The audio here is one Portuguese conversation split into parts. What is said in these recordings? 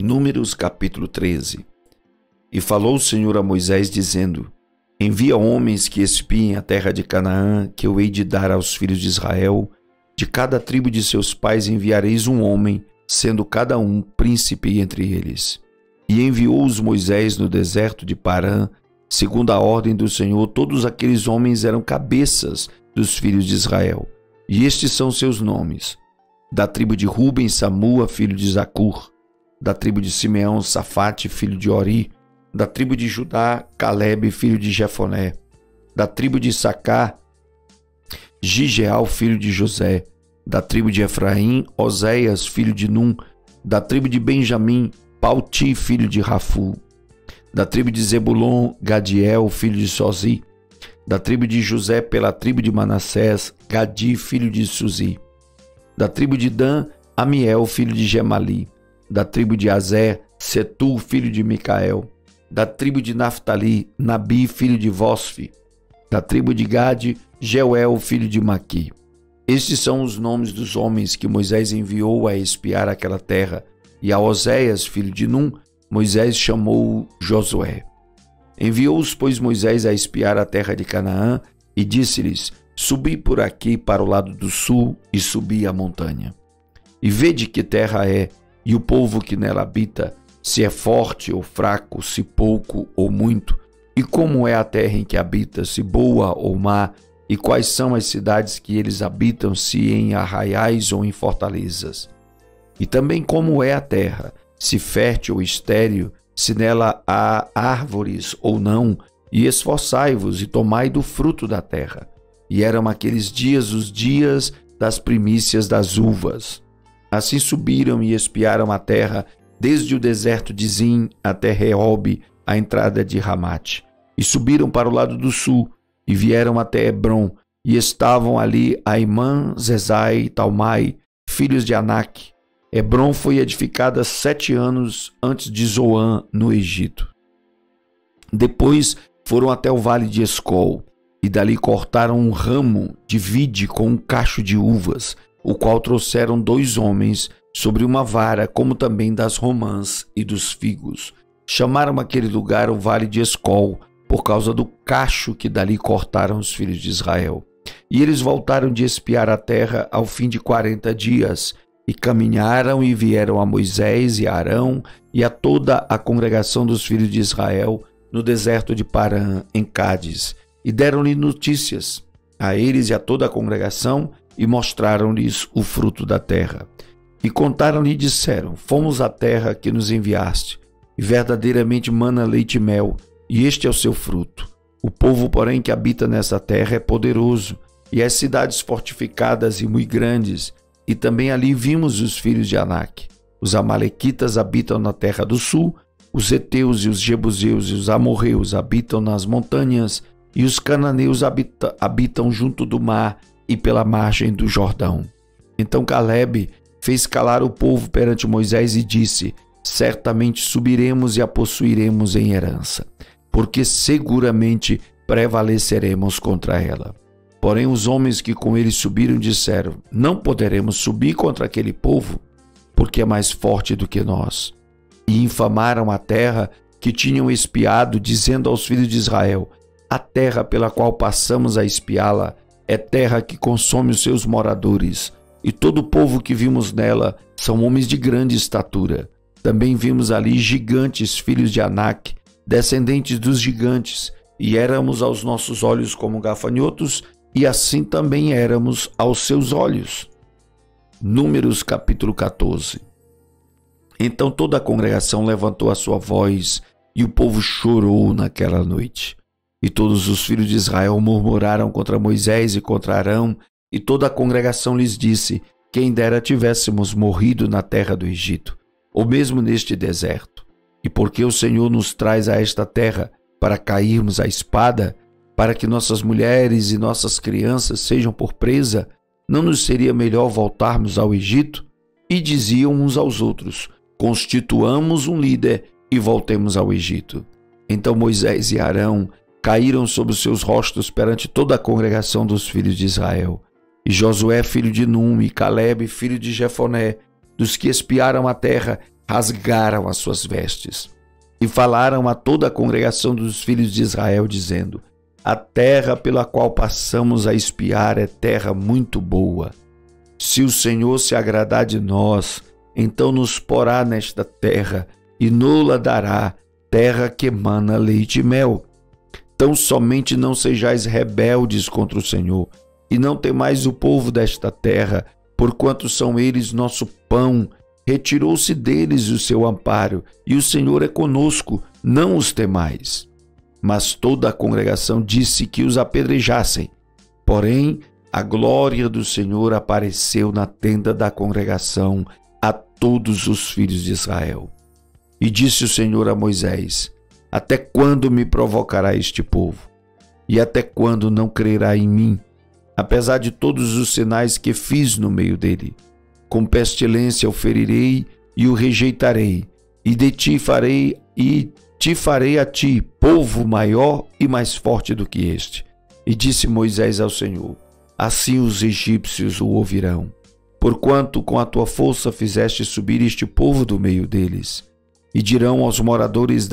Números capítulo 13. E falou o Senhor a Moisés, dizendo: Envia homens que espiem a terra de Canaã, que eu hei de dar aos filhos de Israel. De cada tribo de seus pais enviareis um homem, sendo cada um príncipe entre eles. E enviou-os Moisés no deserto de Parã, segundo a ordem do Senhor. Todos aqueles homens eram cabeças dos filhos de Israel. E estes são seus nomes: da tribo de Ruben, Samua, filho de Zacur; da tribo de Simeão, Safate, filho de Ori; da tribo de Judá, Calebe, filho de Jefoné; da tribo de Issacar, Gigeal, filho de José; da tribo de Efraim, Oséias, filho de Num; da tribo de Benjamim, Palti, filho de Rafu; da tribo de Zebulon, Gadiel, filho de Sozi; da tribo de José, pela tribo de Manassés, Gadi, filho de Suzi; da tribo de Dan, Amiel, filho de Gemali; da tribo de Azer, Setu, filho de Micael; da tribo de Naftali, Nabi, filho de Vosfi; da tribo de Gade, Jeuel, filho de Maqui. Estes são os nomes dos homens que Moisés enviou a espiar aquela terra, e a Oséias, filho de Num, Moisés chamou Josué. Enviou-os, pois, Moisés a espiar a terra de Canaã, e disse-lhes: Subi por aqui para o lado do sul, e subi a montanha. E vede que terra é, e o povo que nela habita, se é forte ou fraco, se pouco ou muito, e como é a terra em que habita, se boa ou má, e quais são as cidades que eles habitam, se em arraiais ou em fortalezas. E também como é a terra, se fértil ou estéril, se nela há árvores ou não, e esforçai-vos e tomai do fruto da terra. E eram aqueles dias os dias das primícias das uvas. Assim subiram e espiaram a terra, desde o deserto de Zim até Reobe, a entrada de Ramate. E subiram para o lado do sul, e vieram até Hebron, e estavam ali Aimã, Zezai e Talmai, filhos de Anak. Hebron foi edificada 7 anos antes de Zoã, no Egito. Depois foram até o vale de Escol, e dali cortaram um ramo de vide com um cacho de uvas, o qual trouxeram 2 homens sobre uma vara, como também das romãs e dos figos. Chamaram aquele lugar o vale de Escol, por causa do cacho que dali cortaram os filhos de Israel. E eles voltaram de espiar a terra ao fim de 40 dias, e caminharam e vieram a Moisés e a Arão e a toda a congregação dos filhos de Israel no deserto de Parã, em Cádiz, e deram-lhe notícias a eles e a toda a congregação, e mostraram-lhes o fruto da terra. E contaram-lhe e disseram: Fomos à terra que nos enviaste, e verdadeiramente mana leite e mel, e este é o seu fruto. O povo, porém, que habita nessa terra é poderoso, e as cidades fortificadas e muito grandes, e também ali vimos os filhos de Anak. Os amalequitas habitam na terra do sul, os heteus e os jebuseus e os amorreus habitam nas montanhas, e os cananeus habitam junto do mar e pela margem do Jordão. Então Calebe fez calar o povo perante Moisés e disse: Certamente subiremos e a possuiremos em herança, porque seguramente prevaleceremos contra ela. Porém os homens que com ele subiram disseram: Não poderemos subir contra aquele povo, porque é mais forte do que nós. E infamaram a terra que tinham espiado, dizendo aos filhos de Israel: A terra pela qual passamos a espiá-la é terra que consome os seus moradores, e todo o povo que vimos nela são homens de grande estatura. Também vimos ali gigantes, filhos de Anak, descendentes dos gigantes, e éramos aos nossos olhos como gafanhotos, e assim também éramos aos seus olhos. Números capítulo 14. Então toda a congregação levantou a sua voz, e o povo chorou naquela noite. E todos os filhos de Israel murmuraram contra Moisés e contra Arão, e toda a congregação lhes disse: Quem dera tivéssemos morrido na terra do Egito, ou mesmo neste deserto. E porque o Senhor nos traz a esta terra para cairmos à espada, para que nossas mulheres e nossas crianças sejam por presa, não nos seria melhor voltarmos ao Egito? E diziam uns aos outros: Constituamos um líder e voltemos ao Egito. Então Moisés e Arão caíram sobre os seus rostos perante toda a congregação dos filhos de Israel. E Josué, filho de Num, e Calebe, filho de Jefoné, dos que espiaram a terra, rasgaram as suas vestes e falaram a toda a congregação dos filhos de Israel, dizendo: a terra pela qual passamos a espiar é terra muito boa. Se o Senhor se agradar de nós, então nos porá nesta terra e nos-la dará, terra que emana leite e mel. Tão somente não sejais rebeldes contra o Senhor, e não temais o povo desta terra, porquanto são eles nosso pão. Retirou-se deles o seu amparo, e o Senhor é conosco, não os temais. Mas toda a congregação disse que os apedrejassem. Porém, a glória do Senhor apareceu na tenda da congregação a todos os filhos de Israel. E disse o Senhor a Moisés: até quando me provocará este povo? E até quando não crerá em mim, apesar de todos os sinais que fiz no meio dele? Com pestilência o ferirei e o rejeitarei, e de ti farei e te farei a ti povo maior e mais forte do que este. E disse Moisés ao Senhor: assim os egípcios o ouvirão, porquanto com a tua força fizeste subir este povo do meio deles. E dirão aos moradores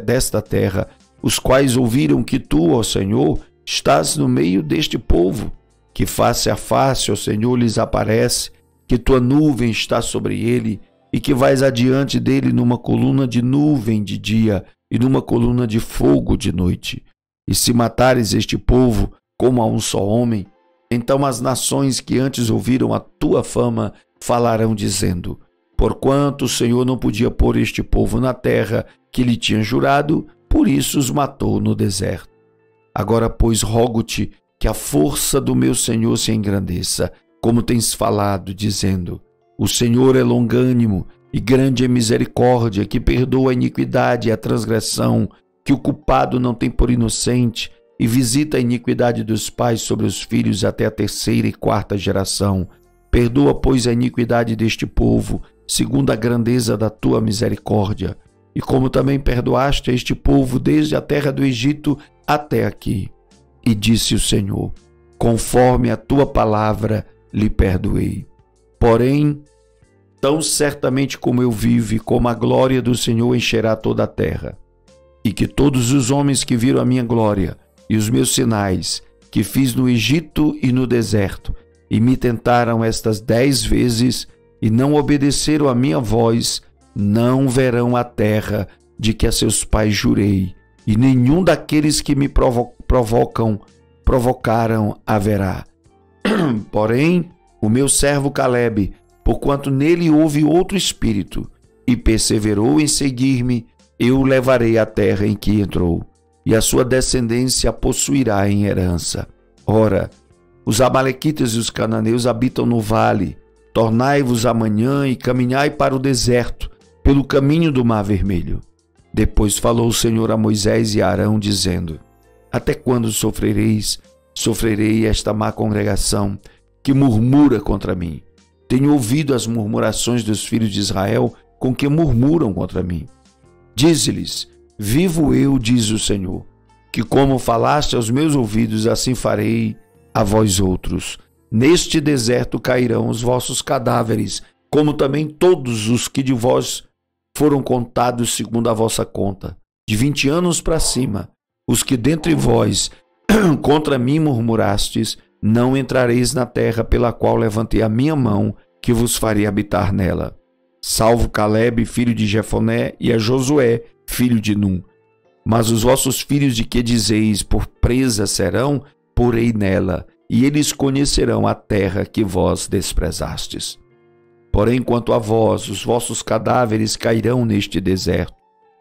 desta terra, os quais ouviram que tu, ó Senhor, estás no meio deste povo, que face a face, ó Senhor, lhes aparece, que tua nuvem está sobre ele, e que vais adiante dele numa coluna de nuvem de dia e numa coluna de fogo de noite. E se matares este povo como a um só homem, então as nações que antes ouviram a tua fama falarão dizendo: porquanto o Senhor não podia pôr este povo na terra que lhe tinha jurado, por isso os matou no deserto. Agora, pois, rogo-te que a força do meu Senhor se engrandeça, como tens falado, dizendo: o Senhor é longânimo e grande em misericórdia, que perdoa a iniquidade e a transgressão, que o culpado não tem por inocente, e visita a iniquidade dos pais sobre os filhos até a 3ª e 4ª geração. Perdoa, pois, a iniquidade deste povo, segundo a grandeza da tua misericórdia, e como também perdoaste a este povo desde a terra do Egito até aqui. E disse o Senhor: conforme a tua palavra lhe perdoei. Porém, tão certamente como eu vivo e como a glória do Senhor encherá toda a terra, e que todos os homens que viram a minha glória e os meus sinais que fiz no Egito e no deserto, e me tentaram estas 10 vezes, e não obedeceram à minha voz, não verão a terra de que a seus pais jurei, e nenhum daqueles que me provocaram haverá. Porém, o meu servo Calebe, porquanto nele houve outro espírito, e perseverou em seguir-me, eu o levarei à terra em que entrou, e a sua descendência a possuirá em herança. Ora, os amalequitas e os cananeus habitam no vale. Tornai-vos amanhã e caminhai para o deserto, pelo caminho do Mar Vermelho. Depois falou o Senhor a Moisés e a Arão, dizendo: até quando sofrerei esta má congregação, que murmura contra mim? Tenho ouvido as murmurações dos filhos de Israel, com que murmuram contra mim. Dize-lhes: vivo eu, diz o Senhor, que como falaste aos meus ouvidos, assim farei a vós outros. Neste deserto cairão os vossos cadáveres, como também todos os que de vós foram contados segundo a vossa conta, de 20 anos para cima. Os que dentre vós contra mim murmurastes, não entrareis na terra pela qual levantei a minha mão, que vos faria habitar nela. Salvo Calebe, filho de Jefoné, e a Josué, filho de Num. Mas os vossos filhos de que dizeis, por presa serão, porei nela, e eles conhecerão a terra que vós desprezastes. Porém, quanto a vós, os vossos cadáveres cairão neste deserto.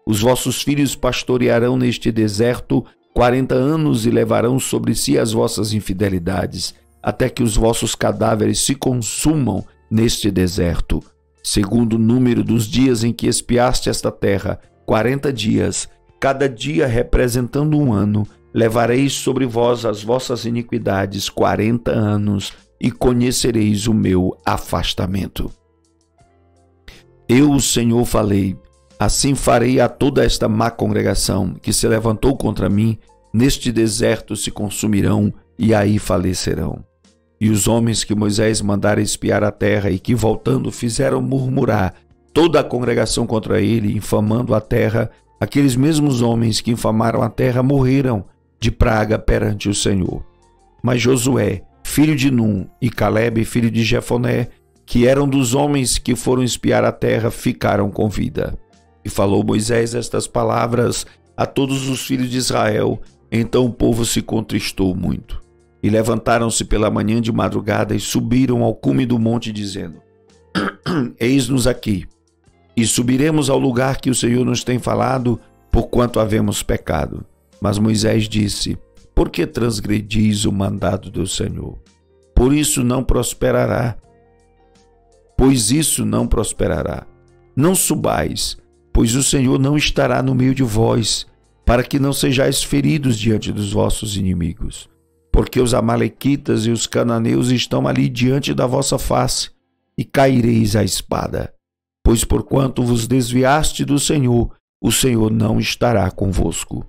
Os vossos filhos pastorearão neste deserto 40 anos e levarão sobre si as vossas infidelidades, até que os vossos cadáveres se consumam neste deserto. Segundo o número dos dias em que espiaste esta terra, 40 dias, cada dia representando um ano, levareis sobre vós as vossas iniquidades 40 anos e conhecereis o meu afastamento. Eu, o Senhor, falei: assim farei a toda esta má congregação que se levantou contra mim, neste deserto se consumirão e aí falecerão. E os homens que Moisés mandara espiar a terra e que voltando fizeram murmurar, toda a congregação contra ele, infamando a terra. Aqueles mesmos homens que infamaram a terra morreram de praga perante o Senhor. Mas Josué, filho de Num, e Calebe, filho de Jefoné, que eram dos homens que foram espiar a terra, ficaram com vida. E falou Moisés estas palavras a todos os filhos de Israel. Então o povo se contristou muito. E levantaram-se pela manhã de madrugada e subiram ao cume do monte, dizendo: Eis-nos aqui, e subiremos ao lugar que o Senhor nos tem falado, porquanto havemos pecado. Mas Moisés disse: Por que transgredis o mandado do Senhor? Pois isso não prosperará. Não subais, pois o Senhor não estará no meio de vós, para que não sejais feridos diante dos vossos inimigos. Porque os amalequitas e os cananeus estão ali diante da vossa face, e caireis à espada. Pois porquanto vos desviaste do Senhor, o Senhor não estará convosco.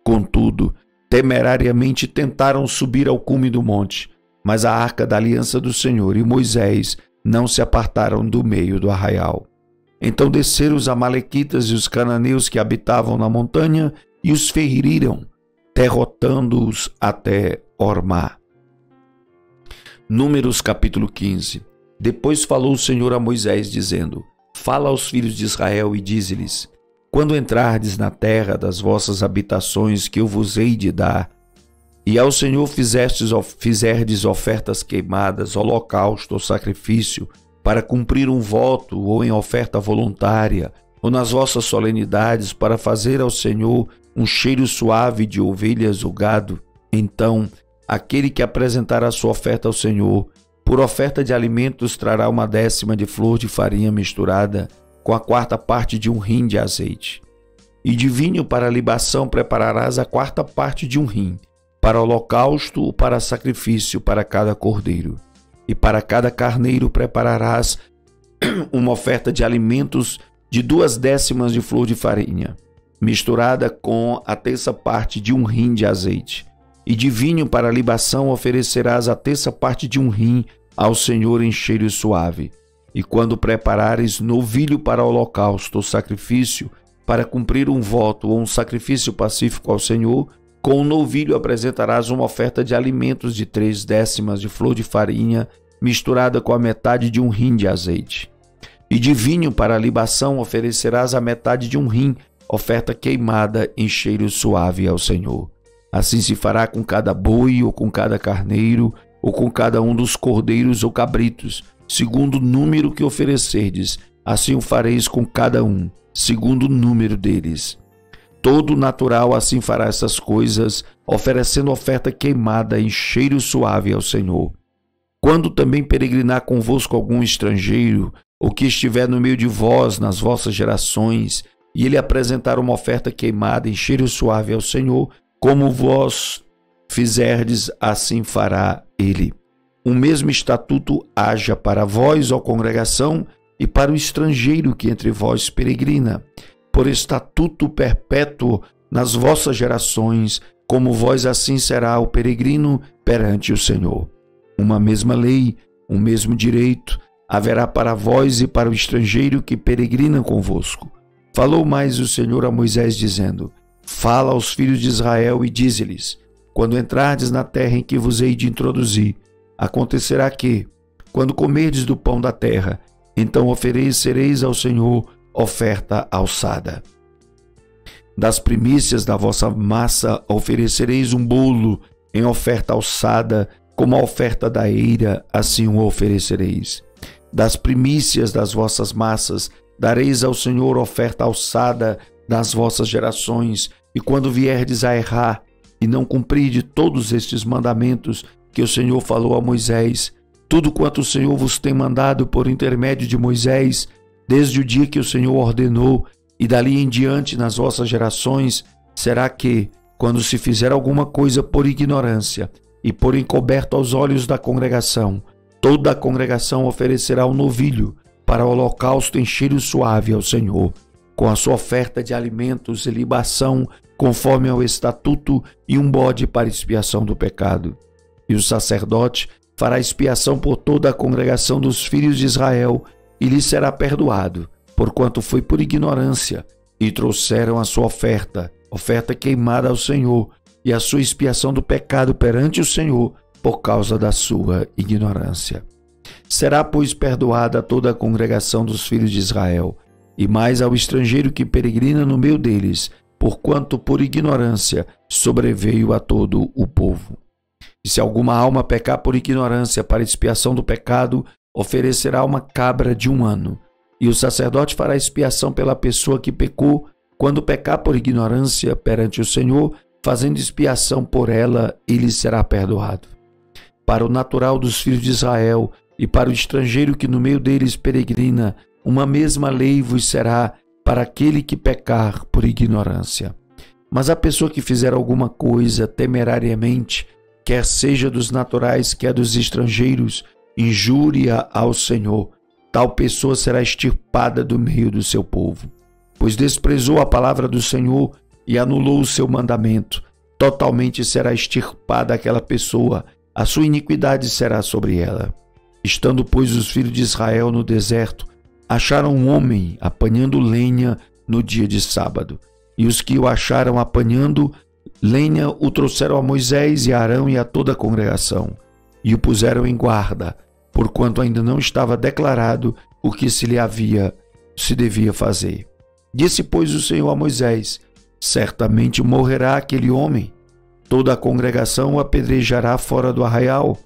Contudo, temerariamente tentaram subir ao cume do monte, mas a arca da aliança do Senhor e Moisés não se apartaram do meio do arraial. Então desceram os amalequitas e os cananeus que habitavam na montanha e os feriram, derrotando-os até Ormá. Números capítulo 15. Depois falou o Senhor a Moisés, dizendo: Fala aos filhos de Israel e dize-lhes: Quando entrardes na terra das vossas habitações que eu vos hei de dar, e ao Senhor fizerdes ofertas queimadas, holocausto ou sacrifício, para cumprir um voto ou em oferta voluntária, ou nas vossas solenidades, para fazer ao Senhor um cheiro suave de ovelhas ou gado, então aquele que apresentar a sua oferta ao Senhor, por oferta de alimentos, trará 1/10 de flor de farinha misturada com a 1/4 de um rim de azeite. E de vinho para libação prepararás a 1/4 de um rim, para holocausto ou para sacrifício para cada cordeiro. E para cada carneiro prepararás uma oferta de alimentos de 2/10 de flor de farinha, misturada com a 1/3 de um rim de azeite. E de vinho para libação oferecerás a 1/3 de um rim ao Senhor em cheiro suave. E quando preparares novilho para holocausto ou sacrifício, para cumprir um voto ou um sacrifício pacífico ao Senhor, com o novilho apresentarás uma oferta de alimentos de 3/10 de flor de farinha, misturada com a metade de um rim de azeite. E de vinho para libação oferecerás a metade de um rim, oferta queimada em cheiro suave ao Senhor. Assim se fará com cada boi, ou com cada carneiro, ou com cada um dos cordeiros ou cabritos, segundo o número que oferecerdes, assim o fareis com cada um, segundo o número deles. Todo natural assim fará essas coisas, oferecendo oferta queimada em cheiro suave ao Senhor. Quando também peregrinar convosco algum estrangeiro, ou que estiver no meio de vós nas vossas gerações, e ele apresentar uma oferta queimada em cheiro suave ao Senhor, como vós fizerdes, assim fará ele. O mesmo estatuto haja para vós, ó congregação, e para o estrangeiro que entre vós peregrina, por estatuto perpétuo nas vossas gerações, como vós assim será o peregrino perante o Senhor. Uma mesma lei, um mesmo direito, haverá para vós e para o estrangeiro que peregrina convosco. Falou mais o Senhor a Moisés, dizendo: Fala aos filhos de Israel e dize-lhes: Quando entrardes na terra em que vos hei de introduzir, acontecerá que, quando comerdes do pão da terra, então oferecereis ao Senhor oferta alçada. Das primícias da vossa massa oferecereis um bolo em oferta alçada, como a oferta da eira, assim o oferecereis. Das primícias das vossas massas dareis ao Senhor oferta alçada das vossas gerações, e quando vierdes a errar e não cumprirdes todos estes mandamentos que o Senhor falou a Moisés, tudo quanto o Senhor vos tem mandado por intermédio de Moisés, desde o dia que o Senhor ordenou, e dali em diante nas vossas gerações, será que, quando se fizer alguma coisa por ignorância e por encoberto aos olhos da congregação, toda a congregação oferecerá um novilho para holocausto em cheiro suave ao Senhor, com a sua oferta de alimentos e libação, conforme ao estatuto, e um bode para expiação do pecado. E o sacerdote fará expiação por toda a congregação dos filhos de Israel, e lhe será perdoado, porquanto foi por ignorância, e trouxeram a sua oferta queimada ao Senhor, e a sua expiação do pecado perante o Senhor, por causa da sua ignorância. Será, pois, perdoada toda a congregação dos filhos de Israel, e mais ao estrangeiro que peregrina no meio deles, porquanto por ignorância sobreveio a todo o povo. E se alguma alma pecar por ignorância para expiação do pecado, oferecerá uma cabra de 1 ano, e o sacerdote fará expiação pela pessoa que pecou, quando pecar por ignorância perante o Senhor, fazendo expiação por ela, ele será perdoado. Para o natural dos filhos de Israel e para o estrangeiro que no meio deles peregrina, uma mesma lei vos será para aquele que pecar por ignorância. Mas a pessoa que fizer alguma coisa temerariamente, quer seja dos naturais, quer dos estrangeiros, injúria ao Senhor, tal pessoa será extirpada do meio do seu povo. Pois desprezou a palavra do Senhor e anulou o seu mandamento. Totalmente será extirpada aquela pessoa, a sua iniquidade será sobre ela. Estando, pois, os filhos de Israel no deserto, acharam um homem apanhando lenha no dia de sábado. E os que o acharam apanhando lenha o trouxeram a Moisés e a Arão e a toda a congregação, e o puseram em guarda, porquanto ainda não estava declarado o que se devia fazer. Disse, pois, o Senhor a Moisés: certamente morrerá aquele homem, toda a congregação o apedrejará fora do arraial.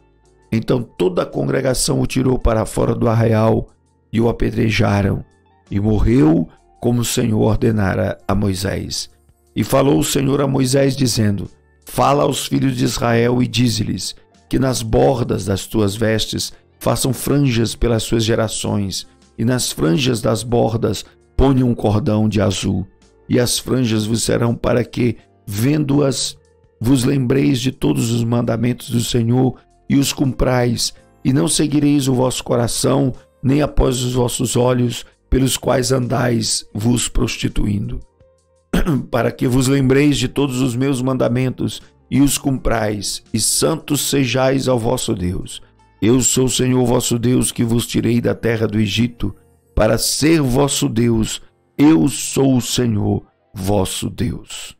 Então toda a congregação o tirou para fora do arraial e o apedrejaram, e morreu como o Senhor ordenara a Moisés. E falou o Senhor a Moisés, dizendo: fala aos filhos de Israel e dize-lhes que nas bordas das tuas vestes façam franjas pelas suas gerações, e nas franjas das bordas ponham um cordão de azul. E as franjas vos serão para que, vendo-as, vos lembreis de todos os mandamentos do Senhor e os cumprais, e não seguireis o vosso coração, nem após os vossos olhos, pelos quais andais vos prostituindo. Para que vos lembreis de todos os meus mandamentos e os cumprais, e santos sejais ao vosso Deus. Eu sou o Senhor vosso Deus, que vos tirei da terra do Egito, para ser vosso Deus. Eu sou o Senhor vosso Deus.